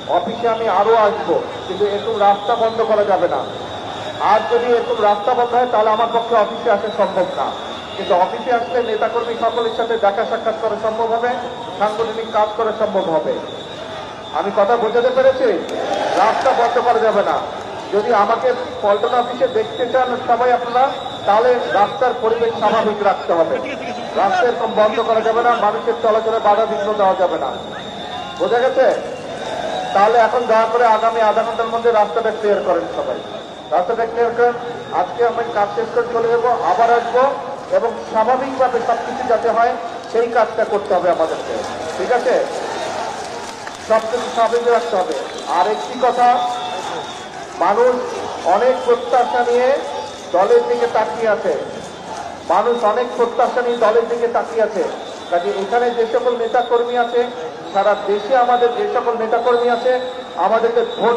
অফিসে আমি আরো আসবো, কিন্তু এরকম রাস্তা বন্ধ করা যাবে না। আর যদি এরকম রাস্তা বন্ধ হয় তাহলে আমার পক্ষে অফিসে আসা সম্ভব না। কিন্তু অফিসে আসলে নেতাকর্মী সকলের সাথে দেখা সাক্ষাৎ করা সম্ভব হবে, সাংগঠনিক কাজ করা সম্ভব হবে। আমি কথা বোঝাতে পেরেছি? রাস্তা বন্ধ করা যাবে না। যদি আমাকে পল্টন অফিসে দেখতে চান সবাই আপনারা, তাহলে রাস্তার পরিবেশ স্বাভাবিক রাখতে হবে। রাস্তা এরকম বন্ধ করা যাবে না, মানুষের চলাচলে বাধা বিঘ্ন দেওয়া যাবে না। বোঝা গেছে? তাহলে এখন দয়া করে আগামী আধা ঘন্টার মধ্যে রাস্তাটা ক্লিয়ার করেন সবাই। রাস্তাটা ক্লিয়ার করেন। আজকে আমি কাজ শেষ করে চলে যাবো, আবার আসবো, এবং স্বাভাবিকভাবে সবকিছু যাতে হয় সেই কাজটা করতে হবে আমাদেরকে। ঠিক আছে? সবকিছু স্বাভাবিক রাখতে হবে। আর একটি কথা, মানুষ অনেক প্রত্যাশা নিয়ে দলের দিকে তাকিয়ে আছে। মানুষ অনেক প্রত্যাশা নিয়ে দলের দিকে তাকিয়ে আছে। কাজে এখানে যে সকল নেতা কর্মী আছে, সারা দেশে আমাদের যে সকল নেতা কর্মী আছে, আমাদেরকে ভোট